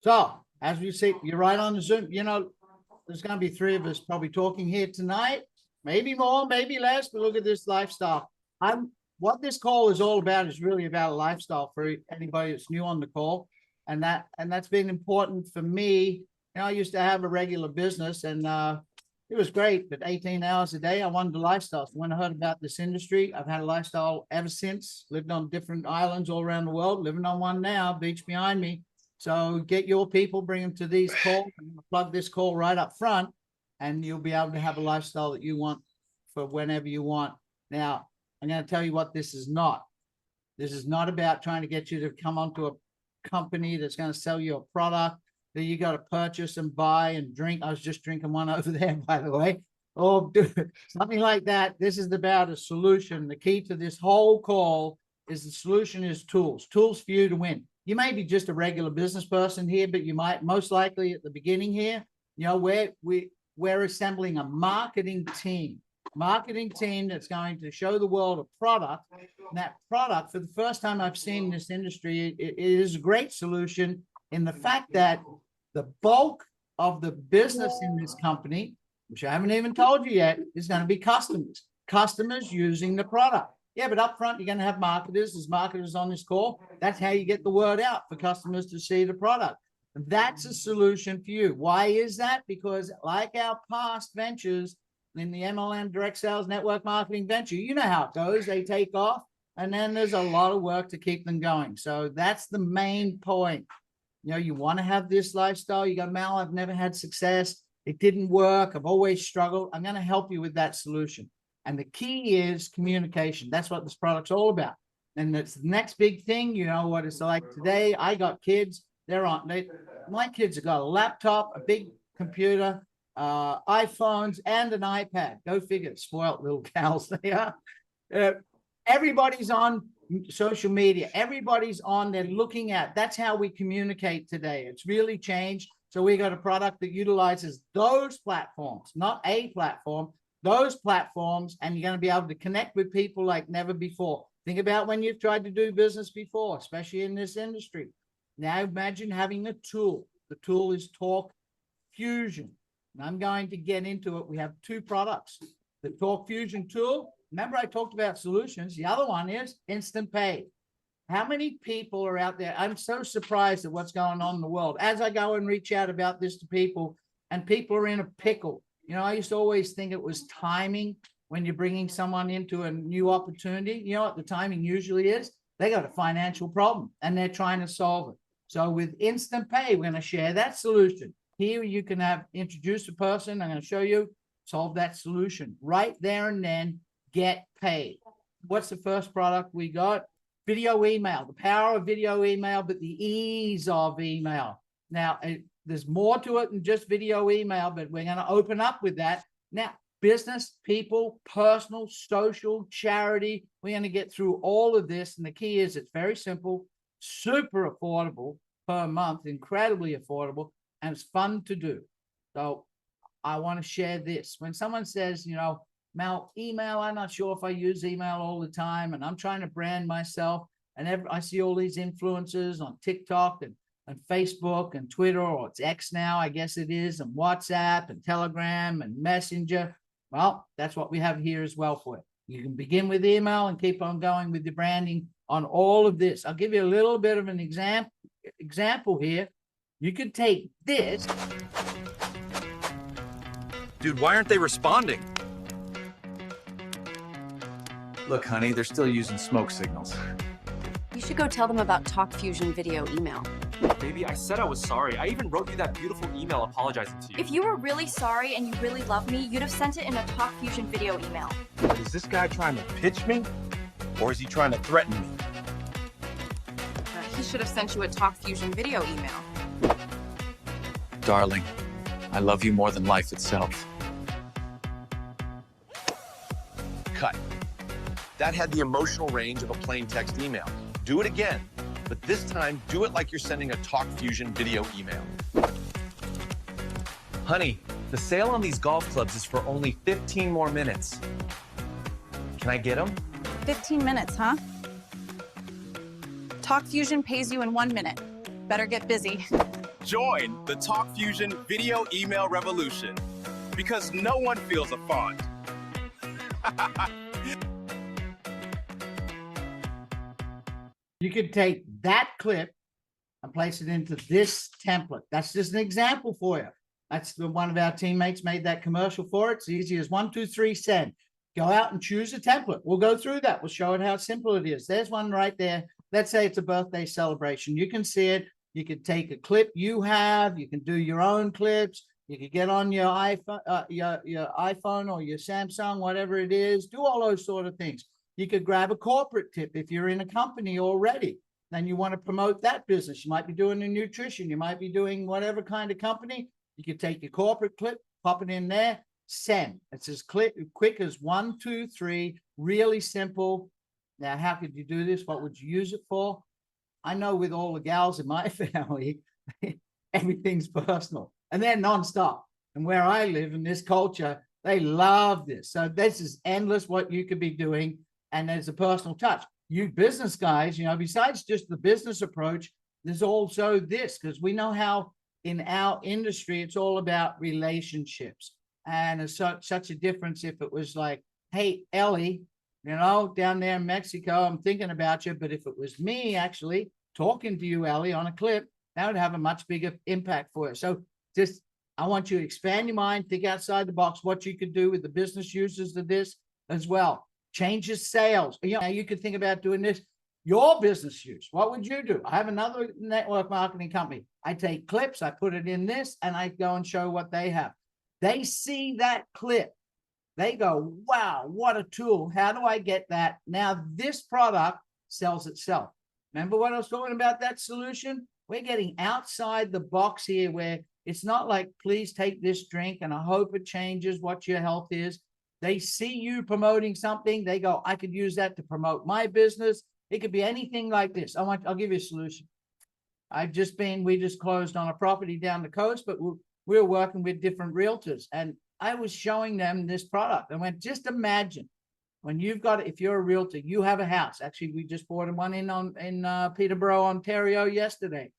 So, as we see, you're right on the Zoom. You know, there's going to be three of us probably talking here tonight, maybe more, maybe less, but look at this lifestyle. What this call is all about is really about a lifestyle for anybody that's new on the call. And that's been important for me. You know, I used to have a regular business and it was great, but 18 hours a day, I wanted a lifestyle. So when I heard about this industry, I've had a lifestyle ever since, lived on different islands all around the world, living on one now, beach behind me. So get your people, bring them to these calls, plug this call right up front, and you'll be able to have a lifestyle that you want for whenever you want. Now, I'm going to tell you what this is not. This is not about trying to get you to come onto a company that's going to sell you a product that you got to purchase and buy and drink. I was just drinking one over there, by the way. Or something like that. This is about a solution. The key to this whole call is the solution is tools for you to win. You may be just a regular business person here, but you might most likely at the beginning here, you know, we're assembling a marketing team that's going to show the world a product. And that product, for the first time I've seen in this industry, it is a great solution in the fact that the bulk of the business in this company, which I haven't even told you yet, is going to be customers using the product. Yeah, but up front, you're going to have marketers. There's marketers on this call. That's how you get the word out for customers to see the product. That's a solution for you. Why is that? Because like our past ventures in the MLM direct sales network marketing venture, you know how it goes. They take off, and then there's a lot of work to keep them going. So that's the main point. You know, you want to have this lifestyle. You go, Mal, I've never had success. It didn't work. I've always struggled. I'm going to help you with that solution. And the key is communication. That's what this product's all about. And that's the next big thing. You know what it's like today. I got kids. My kids have got a laptop, a big computer, iPhones, and an iPad. Go figure. Spoiled little cows they are. Everybody's on social media. Everybody's on there looking at. That's how we communicate today. It's really changed. So we got a product that utilizes those platforms, not a platform, those platforms, and you're going to be able to connect with people like never before. Think about when you've tried to do business before, especially in this industry. Now imagine having a tool. The tool is Talk Fusion. And I'm going to get into it. We have two products. The Talk Fusion tool. Remember I talked about solutions. The other one is Instant Pay. How many people are out there? I'm so surprised at what's going on in the world. As I go and reach out about this to people, and people are in a pickle. You know, I used to always think it was timing when you're bringing someone into a new opportunity. You know what the timing usually is? They got a financial problem and they're trying to solve it. So with Instant Pay, we're going to share that solution. Here you can introduce a person. I'm going to show you, solve that solution right there and then, get paid. What's the first product we got? Video email, the power of video email, but the ease of email. Now, there's more to it than just video email, but we're going to open up with that. Now, business, people, personal, social, charity, we're going to get through all of this. And the key is it's very simple, super affordable per month, incredibly affordable, and it's fun to do. So I want to share this. When someone says, you know, Mal, email, I'm not sure if I use email all the time, and I'm trying to brand myself, and I see all these influencers on TikTok and Facebook and Twitter, or it's X now, I guess it is, and WhatsApp and Telegram and Messenger. Well, that's what we have here as well for you. You can begin with email and keep on going with the branding on all of this. I'll give you a little bit of an example here. You could take this. Dude, why aren't they responding? Look, honey, they're still using smoke signals. You should go tell them about Talk Fusion video email. Baby, I said I was sorry. I even wrote you that beautiful email apologizing to you. If you were really sorry and you really love me, you'd have sent it in a Talk Fusion video email. Is this guy trying to pitch me? Or is he trying to threaten me? He should have sent you a Talk Fusion video email. Darling, I love you more than life itself. Cut. That had the emotional range of a plain text email. Do it again, but this time do it like you're sending a Talk Fusion video email. Honey, the sale on these golf clubs is for only 15 more minutes. Can I get them? 15 minutes, huh? Talk Fusion pays you in 1 minute. Better get busy. Join the TalkFusion video email revolution because no one feels a font. You could take that clip and place it into this template. That's just an example for you. That's the one of our teammates made that commercial for it. It's easy as 1, 2, 3, send. Go out and choose a template. We'll go through that. We'll show it how simple it is. There's one right there. Let's say it's a birthday celebration. You can see it. You could take a clip you have. You can do your own clips. You could get on your iPhone, your iPhone or your Samsung, whatever it is. Do all those sort of things. You could grab a corporate tip if you're in a company already. Then you want to promote that business. You might be doing a nutrition. You might be doing whatever kind of company. You could take your corporate clip, pop it in there, send. It's as quick as 1, 2, 3, really simple. Now, how could you do this? What would you use it for? I know with all the gals in my family, everything's personal and they're nonstop. And where I live in this culture, they love this. So this is endless what you could be doing. And there's a personal touch. You business guys, you know, besides just the business approach, there's also this, because we know how in our industry, it's all about relationships. And it's such a difference if it was like, hey, Ellie, you know, down there in Mexico, I'm thinking about you. But if it was me actually talking to you, Ellie, on a clip, that would have a much bigger impact for you. So just, I want you to expand your mind, think outside the box, what you could do with the business users of this as well. Change your sales. You know, you could think about doing this. Your business use. What would you do? I have another network marketing company. I take clips, I put it in this, and I go and show what they have. They see that clip. They go, wow, what a tool. How do I get that? Now this product sells itself. Remember what I was talking about, that solution? We're getting outside the box here where it's not like, please take this drink and I hope it changes what your health is. They see you promoting something. They go, I could use that to promote my business. It could be anything like this. I'll give you a solution. We just closed on a property down the coast, but we're working with different realtors. And I was showing them this product. I went, just imagine when you've got, if you're a realtor, you have a house. Actually, we just bought one in Peterborough, Ontario yesterday.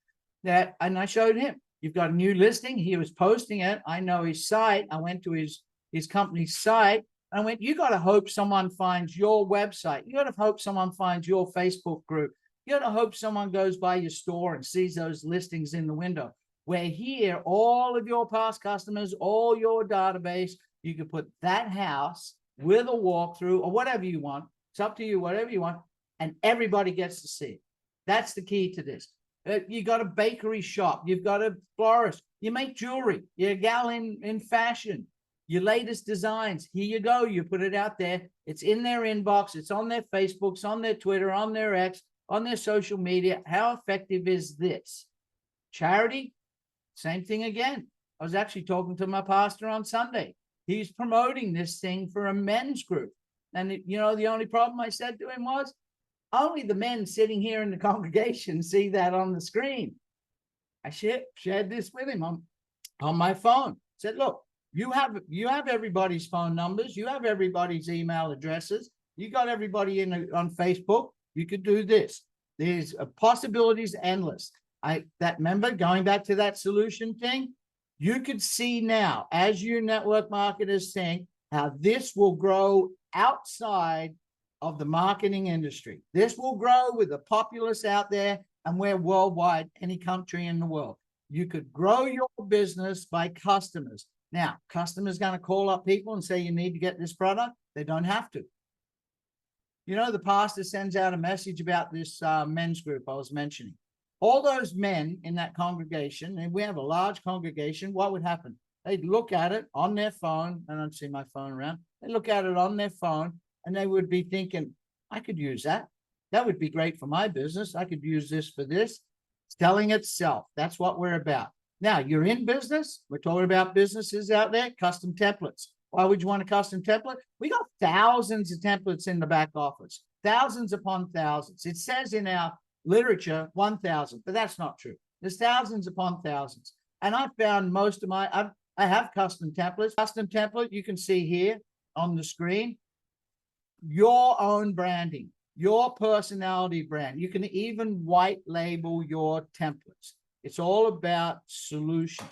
And I showed him, you've got a new listing. He was posting it. I know his site. I went to his company's site. I went, you got to hope someone finds your website. You got to hope someone finds your Facebook group. You got to hope someone goes by your store and sees those listings in the window. Where here, all of your past customers, all your database, you can put that house with a walkthrough or whatever you want. It's up to you, whatever you want. And everybody gets to see it. That's the key to this. You got a bakery shop. You've got a florist. You make jewelry. You're a gal in fashion. Your latest designs, here you go. You put it out there. It's in their inbox. It's on their Facebooks, on their Twitter, on their X, on their social media. How effective is this? Charity, same thing again. I was actually talking to my pastor on Sunday. He's promoting this thing for a men's group. And, you know, the only problem I said to him was, only the men sitting here in the congregation see that on the screen. I shared this with him on my phone. Said, look, you have everybody's phone numbers. You have everybody's email addresses. You got everybody on Facebook. You could do this. There's possibilities endless. Remember going back to that solution thing, you could see now as your network marketers saying how this will grow outside of the marketing industry. This will grow with the populace out there, and we're worldwide, any country in the world. You could grow your business by customers. Now, customers going to call up people and say, you need to get this product. They don't have to. You know, the pastor sends out a message about this men's group I was mentioning. All those men in that congregation, and we have a large congregation, what would happen? They'd look at it on their phone. I don't see my phone around. They look at it on their phone and they would be thinking, I could use that. That would be great for my business. I could use this for this. It's telling itself. That's what we're about. Now, you're in business. We're talking about businesses out there, custom templates. Why would you want a custom template? We got thousands of templates in the back office, thousands upon thousands. It says in our literature 1,000, but that's not true. There's thousands upon thousands. And I found most of I have custom templates. Custom template, you can see here on the screen, your own branding, your personality brand. You can even white label your templates. It's all about solution.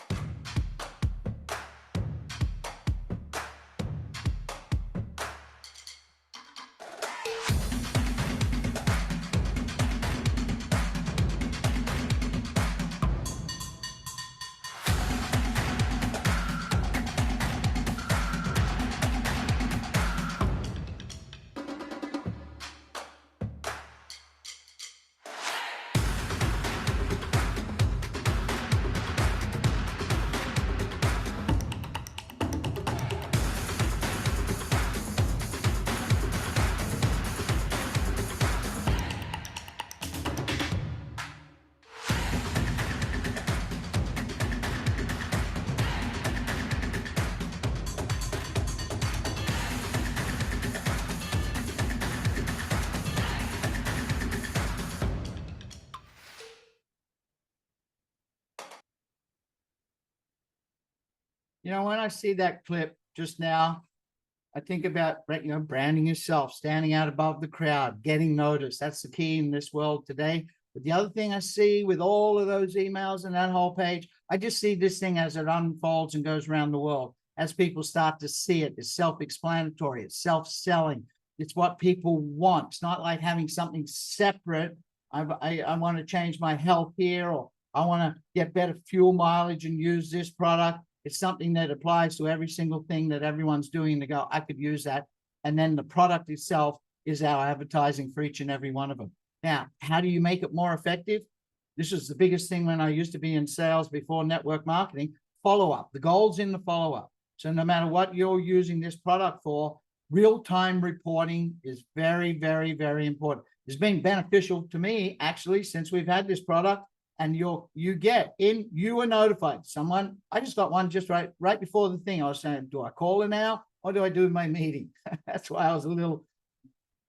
You know, when I see that clip just now, I think about, branding yourself, standing out above the crowd, getting noticed. That's the key in this world today. But the other thing I see with all of those emails and that whole page, I just see this thing as it unfolds and goes around the world. As people start to see it, it's self-explanatory, it's self-selling. It's what people want. It's not like having something separate. I want to change my health here, or I want to get better fuel mileage and use this product. It's something that applies to every single thing that everyone's doing to go, I could use that. And then the product itself is our advertising for each and every one of them. Now, how do you make it more effective? This is the biggest thing when I used to be in sales before network marketing, follow-up. The goal's in the follow-up. So no matter what you're using this product for, real-time reporting is very, very, very important. It's been beneficial to me, actually, since we've had this product. And you were notified. Someone, I just got one just right before the thing. I was saying, do I call her now or do I do my meeting? That's why I was a little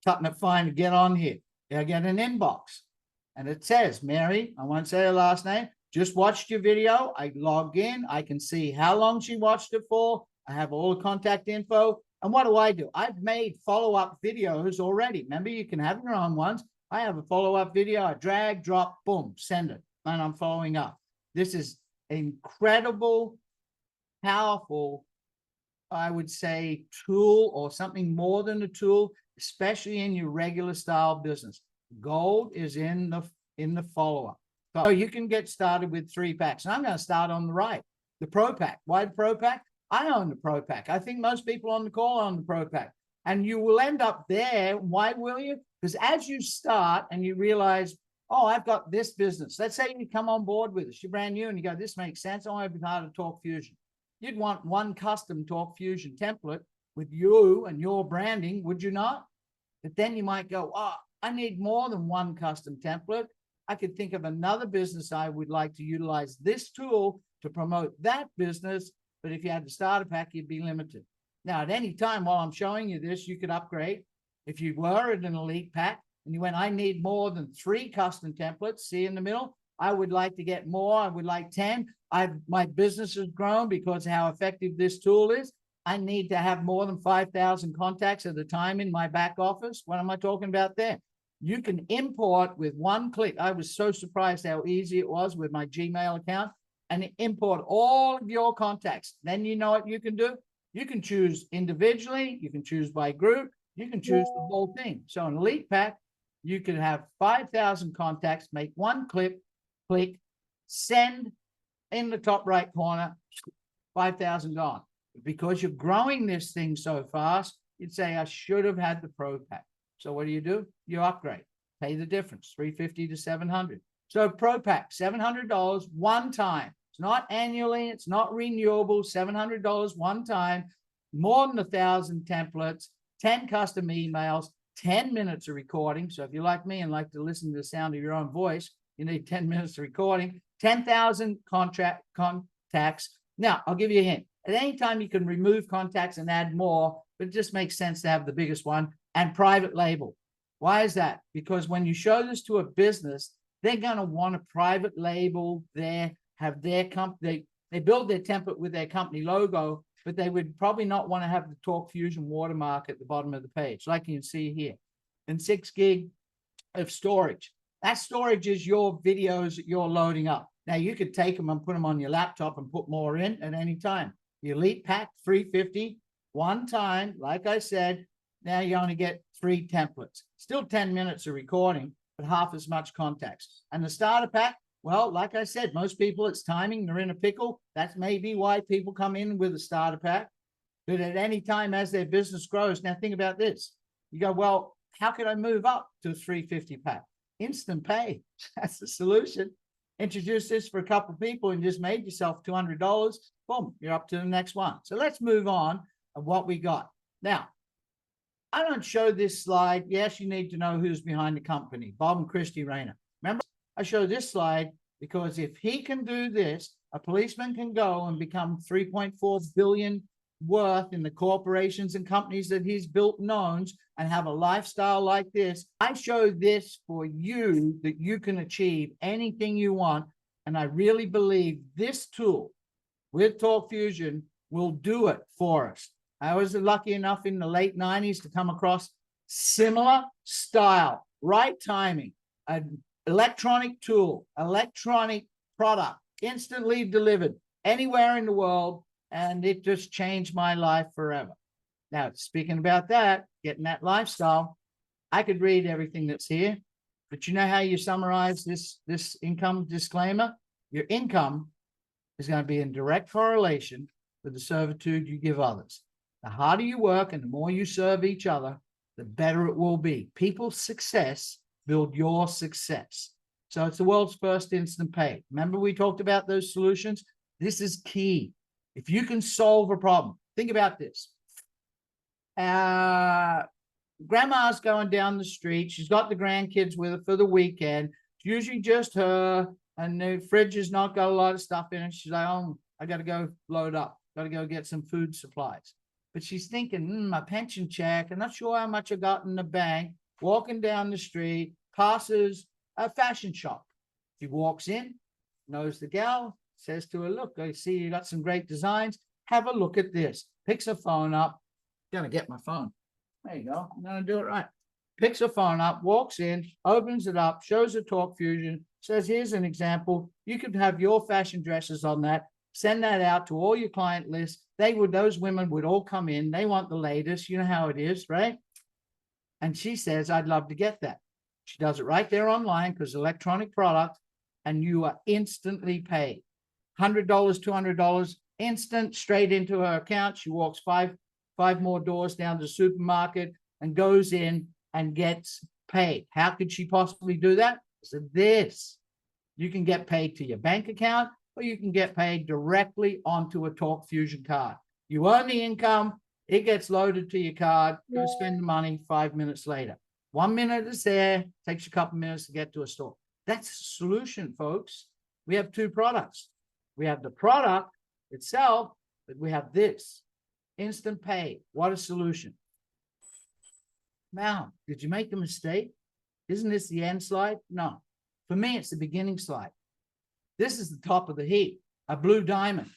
cutting it fine to get on here. I get an inbox and it says, Mary, I won't say her last name, just watched your video. I log in. I can see how long she watched it for. I have all the contact info. And what do? I've made follow-up videos already. Remember, you can have your own ones. I have a follow-up video. I drag, drop, boom, send it. And I'm following up. This is incredible, powerful, I would say, tool, or something more than a tool, especially in your regular style business. Gold is in the follow-up. So you can get started with 3 packs. And I'm going to start on the right. The Pro Pack. Why the Pro Pack? I own the Pro Pack. I think most people on the call own the Pro Pack. And you will end up there. Why will you? Because as you start and you realize, oh, I've got this business. Let's say you come on board with us. You're brand new and you go, this makes sense. I want to be part of Talk Fusion. You'd want one custom Talk Fusion template with you and your branding, would you not? But then you might go, oh, I need more than one custom template. I could think of another business I would like to utilize this tool to promote that business. But if you had the starter pack, you'd be limited. Now, at any time while I'm showing you this, you could upgrade. If you were in an elite pack, and you went, I need more than 3 custom templates. See in the middle, I would like to get more. I would like 10. My business has grown because of how effective this tool is. I need to have more than 5,000 contacts at a time in my back office. What am I talking about there? You can import with one click. I was so surprised how easy it was with my Gmail account, and import all of your contacts. Then you know what you can do? You can choose individually. You can choose by group. You can choose the whole thing. So an elite pack, you could have 5,000 contacts, make one click, send in the top right corner, 5,000 gone. Because you're growing this thing so fast, you'd say, I should have had the Pro Pack. So what do? You upgrade, pay the difference, $350 to $700. So Pro Pack, $700 one time. It's not annually, it's not renewable, $700 one time, more than 1,000 templates, 10 custom emails, 10 minutes of recording. So if you're like me and like to listen to the sound of your own voice, you need 10 minutes of recording, 10,000 contacts. Now, I'll give you a hint. At any time, you can remove contacts and add more, but it just makes sense to have the biggest one, and private label. Why is that? Because when you show this to a business, they're going to want a private label there, have their company. They build their template with their company logo, but they would probably not want to have the Talk Fusion watermark at the bottom of the page, like you can see here. And 6 gig of storage. That storage is your videos that you're loading up. Now you could take them and put them on your laptop and put more in at any time. The Elite Pack 350, one time, like I said, now you only get 3 templates. Still 10 minutes of recording, but half as much context. And the starter pack, well, like I said, most people, it's timing, they're in a pickle. That's maybe why people come in with a starter pack. But at any time as their business grows, now think about this. You go, well, how could I move up to a 350 pack? Instant pay. That's the solution. Introduce this for a couple of people and just made yourself $200. Boom, you're up to the next one. So let's move on of what we got. Now, I don't show this slide. Yes, you need to know who's behind the company, Bob and Christy Rayner. Remember, I show this slide because if he can do this, a policeman can go and become 3.4 billion worth in the corporations and companies that he's built and owns and have a lifestyle like this. I show this for you that you can achieve anything you want. And I really believe this tool with Talk Fusion will do it for us. I was lucky enough in the late 90s to come across similar style, right timing, an electronic tool, electronic product, instantly delivered anywhere in the world. And it just changed my life forever. Now, speaking about that, getting that lifestyle, I could read everything that's here, but you know how you summarize this income disclaimer? Your income is going to be in direct correlation with the servitude you give others. The harder you work and the more you serve each other, the better it will be. People's success build your success. So it's the world's first instant pay. Remember we talked about those solutions? This is key. If you can solve a problem, think about this. Grandma's going down the street. She's got the grandkids with her for the weekend. It's usually just her, and the fridge has not got a lot of stuff in it. She's like, oh, I got to go load up. Got to go get some food supplies. But she's thinking, my pension check, I'm not sure how much I got in the bank. Walking down the street, passes a fashion shop. She walks in, knows the gal, says to her, look, I see you got some great designs. Have a look at this. Picks her phone up. Gonna get my phone. There you go. I'm gonna do it right. Picks her phone up, walks in, opens it up, shows her Talk Fusion, says, here's an example. You could have your fashion dresses on that. Send that out to all your client lists. Those women would all come in. They want the latest. You know how it is, right? And she says, I'd love to get that. She does it right there online because electronic product, and you are instantly paid. $100, $200, instant, straight into her account. She walks five more doors down to the supermarket and goes in and gets paid. How could she possibly do that? So this, you can get paid to your bank account, or you can get paid directly onto a Talk Fusion card. You earn the income, it gets loaded to your card, go spend the money 5 minutes later. 1 minute is there, takes you a couple minutes to get to a store. That's a solution, folks. We have 2 products. We have the product itself, but we have this instant pay. What a solution. Now, did you make a mistake? Isn't this the end slide? No. For me, it's the beginning slide. This is the top of the heap, a blue diamond.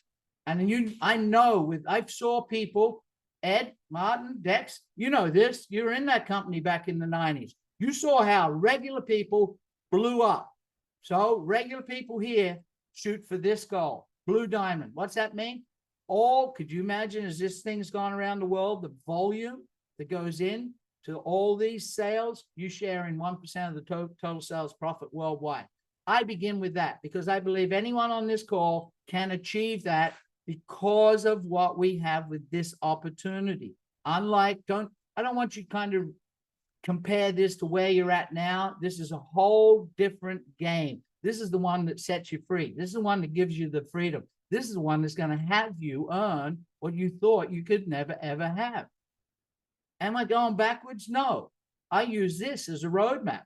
And I know I saw people, Ed, Martin, Dex, you know this, you were in that company back in the 90s. You saw how regular people blew up. So regular people here shoot for this goal, blue diamond. What's that mean? Could you imagine as this thing's gone around the world, the volume that goes in to all these sales, you share in 1% of the total sales profit worldwide. I begin with that because I believe anyone on this call can achieve that because of what we have with this opportunity. Unlike, I don't want you to kind of compare this to where you're at now. This is a whole different game. This is the one that sets you free. This is the one that gives you the freedom. This is the one that's going to have you earn what you thought you could never, ever have. Am I going backwards? No. I use this as a roadmap.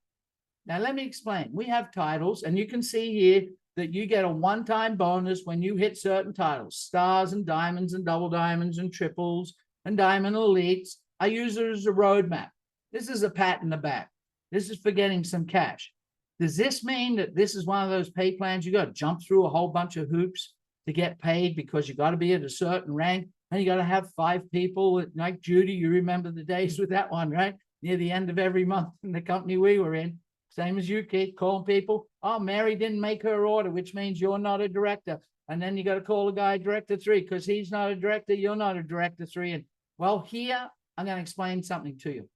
Now, let me explain. We have titles, and you can see here that you get a one-time bonus when you hit certain titles, stars and diamonds and double diamonds and triples and diamond elites. I use it as a roadmap. This is a pat in the back. This is for getting some cash. Does this mean that this is one of those pay plans you got to jump through a whole bunch of hoops to get paid because you got to be at a certain rank and you got to have 5 people like Judy? You remember the days with that one, right? Near the end of every month in the company we were in. Same as you, Keith, calling people. Oh, Mary didn't make her order, which means you're not a director. And then you got to call the guy director 3 because he's not a director. You're not a director 3. And well, here I'm going to explain something to you.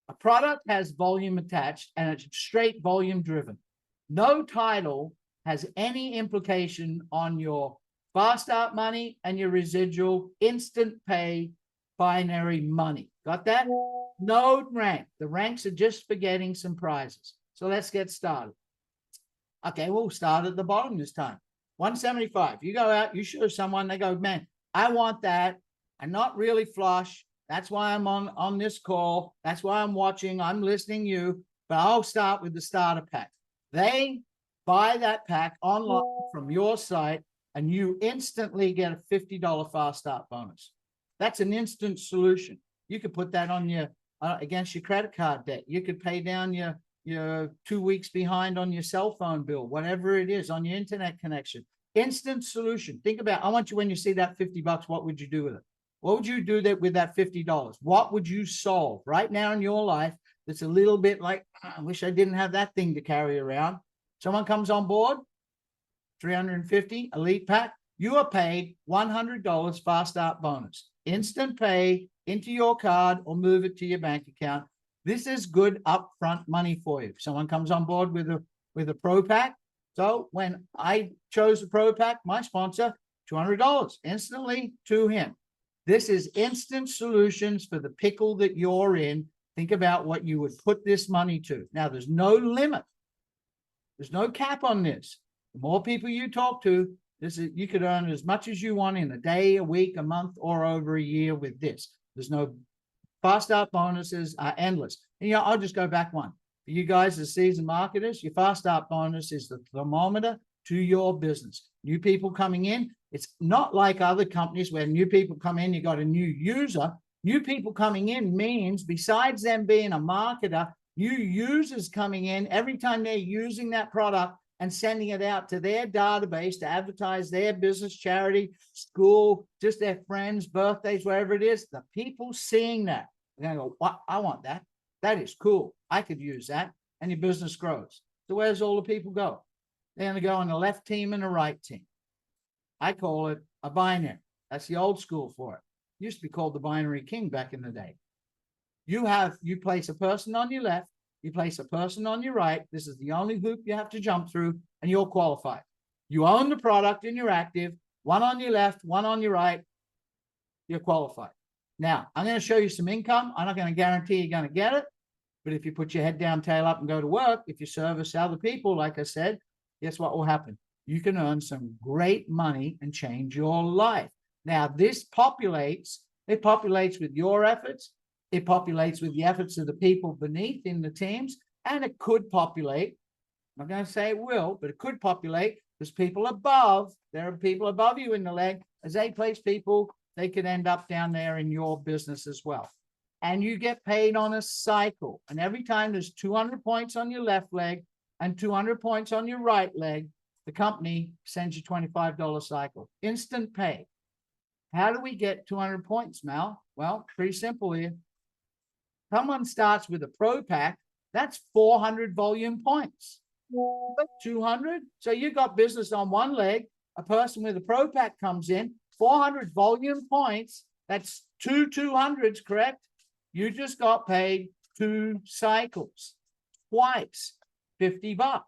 A product has volume attached and it's straight volume driven. No title has any implication on your fast start money and your residual instant pay binary money. Got that? No rank. The ranks are just for getting some prizes. So let's get started. Okay, we'll start at the bottom this time. 175. You go out, you show someone, they go, man, I want that. I'm not really flush. That's why I'm on this call. That's why I'm watching. I'm listening to you. But I'll start with the starter pack. They buy that pack online from your site, and you instantly get a $50 fast start bonus. That's an instant solution. You could put that on your against your credit card debt. You could pay down your 2 weeks behind on your cell phone bill, whatever it is, on your internet connection. Instant solution. Think about, I want you, when you see that $50, what would you do with it? What would you do with that $50? What would you solve right now in your life that's a little bit like, I wish I didn't have that thing to carry around? Someone comes on board, 350 elite pack, you are paid $100 fast start bonus. Instant pay into your card or move it to your bank account. This is good upfront money for you. If someone comes on board with a pro pack. So when I chose the pro pack, my sponsor, $200 instantly to him. This is instant solutions for the pickle that you're in. Think about what you would put this money to. Now, there's no limit. There's no cap on this. The more people you talk to, you could earn as much as you want in a day, a week, a month, or over a year with this. There's no fast start bonuses are endless. And I'll just go back one. For you guys as seasoned marketers, your fast start bonus is the thermometer to your business. New people coming in, it's not like other companies where new people come in, you got a new user. New people coming in means, besides them being a marketer, new users coming in, every time they're using that product and sending it out to their database to advertise their business, charity, school, just their friends, birthdays, wherever it is, the people seeing that, they're going to go, what? I want that. That is cool. I could use that. And your business grows. So where's all the people go? They're going to go on the left team and the right team. I call it a binary. That's the old school for it. It used to be called the binary king back in the day. You place a person on your left, you place a person on your right. This is the only hoop you have to jump through, and you're qualified. You own the product and you're active. One on your left, one on your right. You're qualified. Now, I'm going to show you some income. I'm not going to guarantee you're going to get it. But if you put your head down, tail up, and go to work, if you service other people, like I said, guess what will happen? You can earn some great money and change your life. Now, this populates with your efforts. It populates with the efforts of the people beneath in the teams, and it could populate. I'm not going to say it will, but it could populate because people above, there are people above you in the leg. As they place people, they could end up down there in your business as well. And you get paid on a cycle. And every time there's 200 points on your left leg and 200 points on your right leg, the company sends you $25 cycle. Instant pay. How do we get 200 points, Mal? Well, pretty simple here. Someone starts with a pro pack, that's 400 volume points. 200. So you got business on one leg. A person with a pro pack comes in, 400 volume points. That's 200s, correct? You just got paid 2 cycles, twice, $50.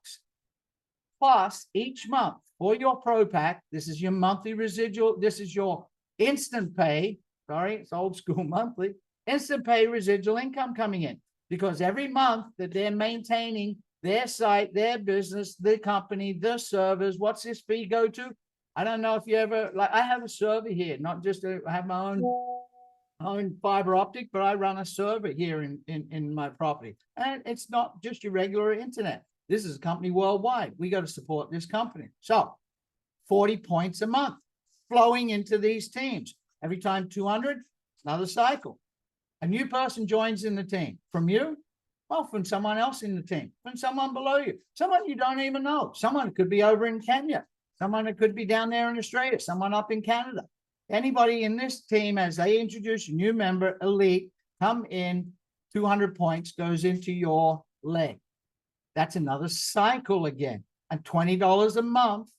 Plus each month for your pro pack, this is your monthly residual. This is your instant pay. Sorry, it's old school monthly. Instant pay residual income coming in, because every month that they're maintaining their site, their business, the company, the servers, what's this fee go to? I don't know if you ever, like, I have a server here, not just I have my own fiber optic, but I run a server here in my property. And it's not just your regular internet. This is a company worldwide. We got to support this company. So 40 points a month flowing into these teams. Every time 200, another cycle. A new person joins in the team. From you? Well, from someone else in the team. From someone below you. Someone you don't even know. Someone could be over in Kenya. Someone that could be down there in Australia. Someone up in Canada. Anybody in this team, as they introduce a new member, elite, come in, 200 points goes into your leg. That's another cycle again. And $20 a month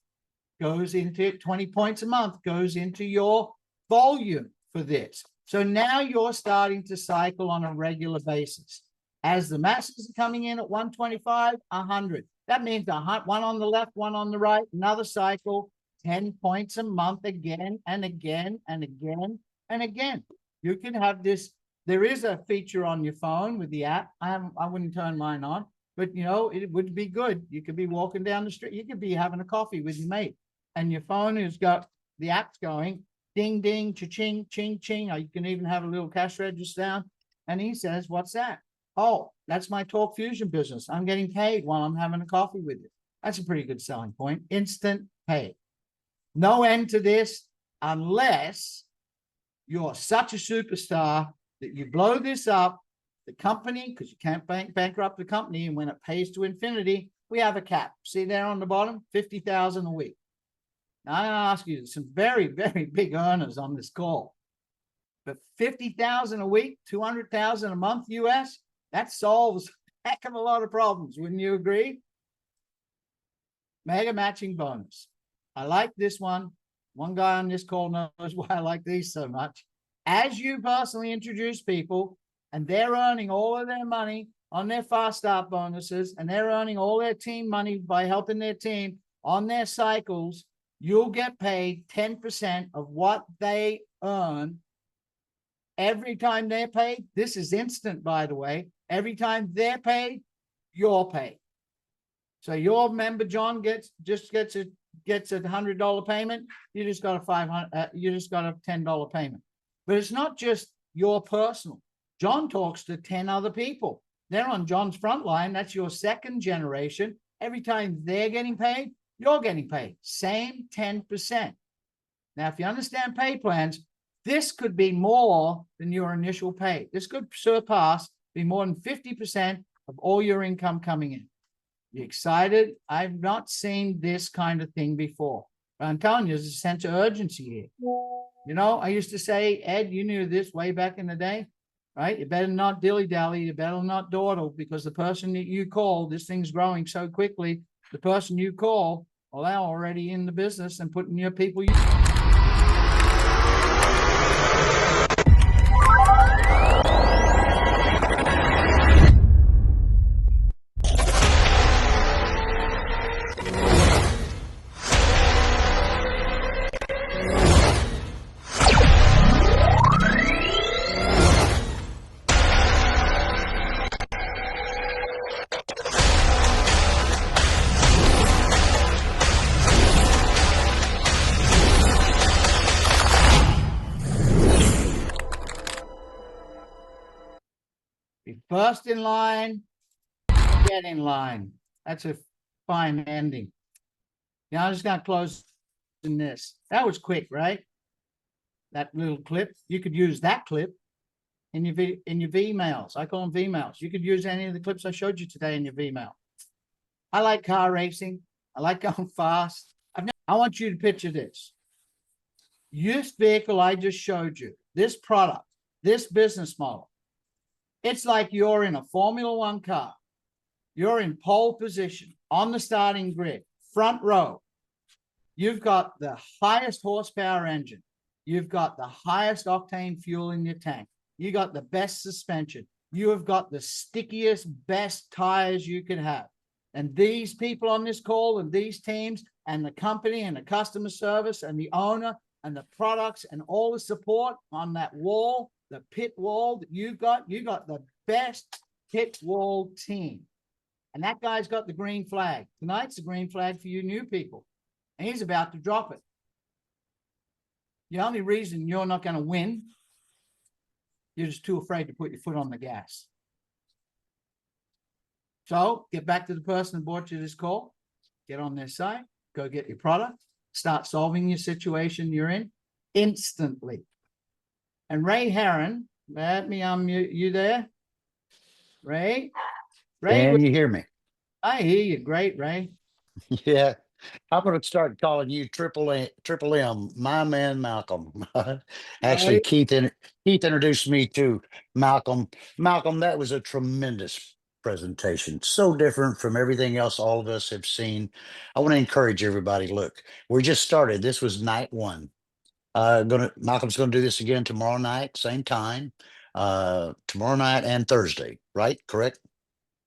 goes into 20 points a month goes into your volume for this. So now you're starting to cycle on a regular basis. As the masses are coming in at 125, 100. That means one on the left, one on the right, another cycle, 10 points a month again and again and again and again. You can have this. There is a feature on your phone with the app. I wouldn't turn mine on, but you know, it would be good. You could be walking down the street. You could be having a coffee with your mate and your phone has got the app's going ding, ding, cha-ching, ching, ching. Or you can even have a little cash register down. And he says, what's that? Oh, that's my Talk Fusion business. I'm getting paid while I'm having a coffee with you. That's a pretty good selling point. Instant pay. No end to this unless you're such a superstar that you blow this up, the company, because you can't bankrupt the company. And when it pays to infinity, we have a cap. See there on the bottom, 50,000 a week. Now I'm gonna ask you some very, very big earners on this call. But 50,000 a week, 200,000 a month US, that solves a heck of a lot of problems. Wouldn't you agree? Mega matching bonus. I like this one. One guy on this call knows why I like these so much. As you personally introduce people and they're earning all of their money on their fast start bonuses and they're earning all their team money by helping their team on their cycles, you'll get paid 10% of what they earn every time they're paid. This is instant, by the way. Every time they're paid, you're paid. So your member John gets a $100 payment. You just got a $10 payment. But it's not just your personal. John talks to 10 other people. They're on John's front line. That's your second generation. Every time they're getting paid, you're getting paid. Same 10%. Now, if you understand pay plans, this could be more than your initial pay. This could surpass, be more than 50% of all your income coming in. You excited? I've not seen this kind of thing before. But I'm telling you, there's a sense of urgency here. You know, I used to say, Ed, you knew this way back in the day, right? You better not dilly-dally. You better not dawdle, because the person that you call, this thing's growing so quickly, the person you call, well, they're already in the business and putting your people. Be first in line, get in line. That's a fine ending. Now I'm just going to close in this. That was quick, right? That little clip. You could use that clip in your VMails. I call them VMails. You could use any of the clips I showed you today in your VMail. I like car racing. I like going fast. I want you to picture this. This vehicle I just showed you, this product, this business model. It's like you're in a Formula One car. You're in pole position on the starting grid, front row. You've got the highest horsepower engine. You've got the highest octane fuel in your tank. You got the best suspension. You have got the stickiest, best tires you could have. And these people on this call and these teams and the company and the customer service and the owner and the products and all the support on that wall, the pit wall that you got the best pit wall team. And that guy's got the green flag. Tonight's the green flag for you new people. And he's about to drop it. The only reason you're not going to win, you're just too afraid to put your foot on the gas. So get back to the person who bought you this call. Get on their site. Go get your product. Start solving your situation you're in instantly. And Ray Heron, let me unmute you there. Ray? Can you hear me? I hear you. Great, Ray. Yeah. I'm going to start calling you Triple M, my man Malcolm. Actually, Right. Keith introduced me to Malcolm. Malcolm, that was a tremendous presentation. So different from everything else all of us have seen. I want to encourage everybody. Look, we just started. This was night one. Malcolm's gonna do this again tomorrow night, same time. Tomorrow night and Thursday, right? Correct?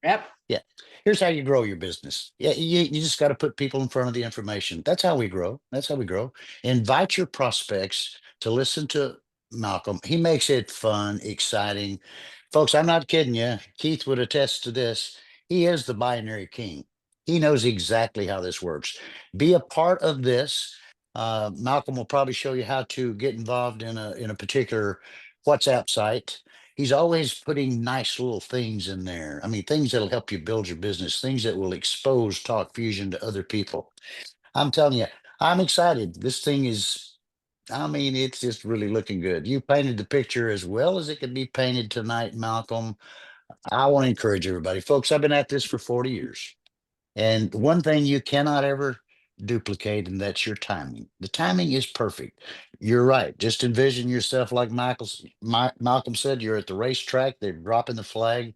Yep. Yeah. Here's how you grow your business. Yeah, you just got to put people in front of the information. That's how we grow. That's how we grow. Invite your prospects to listen to Malcolm. He makes it fun, exciting. Folks, I'm not kidding you. Keith would attest to this. He is the binary king. He knows exactly how this works. Be a part of this. Malcolm will probably show you how to get involved in a particular WhatsApp site. He's always putting nice little things in there. I mean, things that'll help you build your business, things that will expose Talk Fusion to other people. I'm telling you, I'm excited. This thing is, I mean, it's just really looking good. You painted the picture as well as it could be painted tonight, Malcolm. I want to encourage everybody. Folks, I've been at this for 40 years. And one thing you cannot ever duplicate, and that's your timing. The timing is perfect. You're right. Just envision yourself like Malcolm said, you're at the racetrack, they're dropping the flag.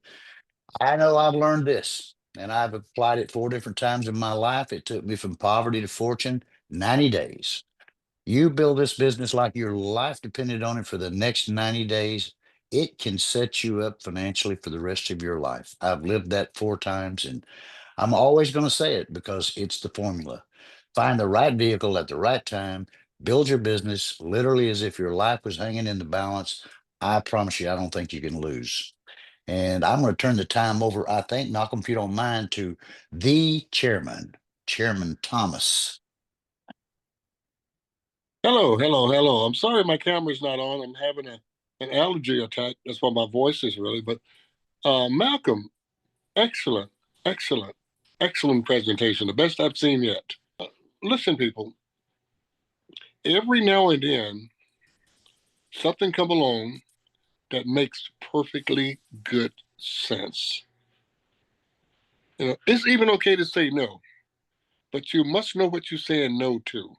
I know I've learned this, and I've applied it 4 different times in my life. It took me from poverty to fortune, 90 days. You build this business like your life depended on it for the next 90 days. It can set you up financially for the rest of your life. I've lived that 4 times, and I'm always going to say it because it's the formula. Find the right vehicle at the right time, build your business literally as if your life was hanging in the balance. I promise you, I don't think you can lose. And I'm going to turn the time over, I think, Malcolm, if you don't mind, to the chairman, Chairman Thomas. Hello, hello, hello. I'm sorry my camera's not on. I'm having an allergy attack. That's why my voice is really. But Malcolm, excellent, excellent, excellent presentation. The best I've seen yet. Listen, people. Every now and then, something come along that makes perfectly good sense. You know, it's even okay to say no, but you must know what you're saying no to.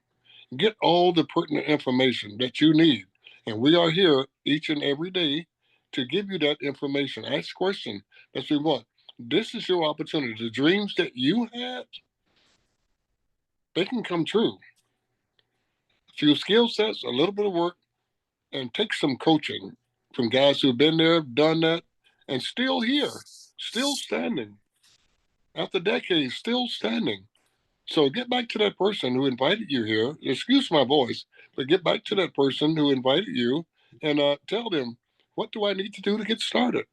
Get all the pertinent information that you need. And we are here each and every day to give you that information. Ask questions that we want. This is your opportunity. The dreams that you had, they can come true. A few skill sets, a little bit of work, and take some coaching from guys who've been there, done that, and still here, still standing. After decades, still standing. So get back to that person who invited you here. Excuse my voice, but get back to that person who invited you and tell them, what do I need to do to get started?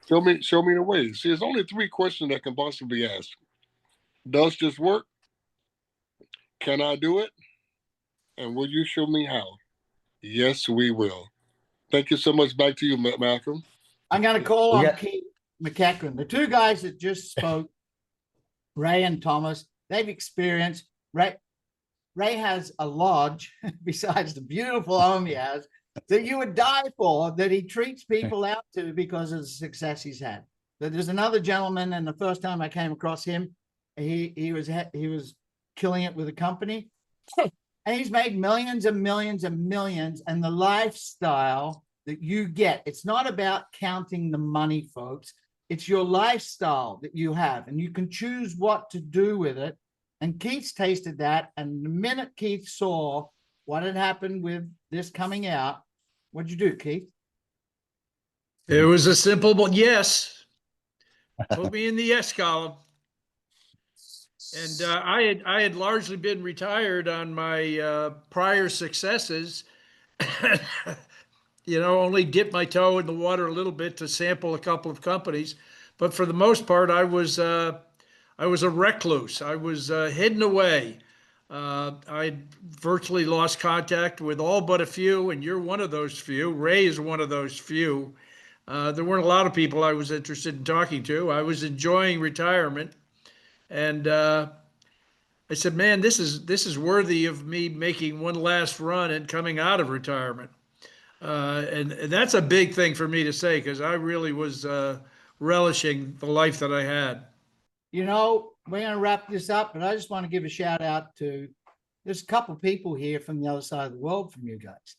Show me the way. See, there's only 3 questions that can possibly ask. Does this work? Can I do it? And will you show me how? Yes, we will. Thank you so much. Back to you, Malcolm. I'm going to call on Keith McEachran. The 2 guys that just spoke, Ray and Thomas, they've experienced. Ray has a lodge besides the beautiful home he has that you would die for, that he treats people out to because of the success he's had. There's another gentleman, and the first time I came across him, he was killing it with a company, and he's made millions and millions and millions. And the lifestyle that you get, it's not about counting the money, folks. It's your lifestyle that you have, and you can choose what to do with it. And Keith's tasted that. And the minute Keith saw what had happened with this coming out, what'd you do, Keith? It was a simple yes. Put me in the yes column. And I had largely been retired on my prior successes. You know, only dipped my toe in the water a little bit to sample a couple of companies, but for the most part, I was a recluse. I was hidden away. I virtually lost contact with all but a few, and you're one of those few. Ray is one of those few. There weren't a lot of people I was interested in talking to. I was enjoying retirement, and I said, "Man, this is worthy of me making one last run and coming out of retirement." And that's a big thing for me to say, because I really was relishing the life that I had. You know, we're going to wrap this up, but I just want to give a shout out to, there's a couple of people here from the other side of the world from you guys.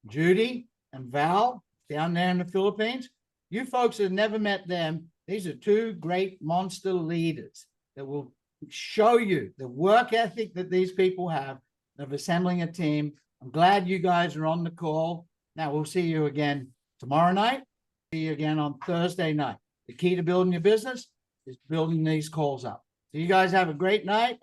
Judy and Val down there in the Philippines. You folks have never met them, These are two great monster leaders that will show you the work ethic that these people have of assembling a team. I'm glad you guys are on the call. Now we'll see you again tomorrow night. See you again on Thursday night. The key to building your business is building these calls up. So you guys have a great night.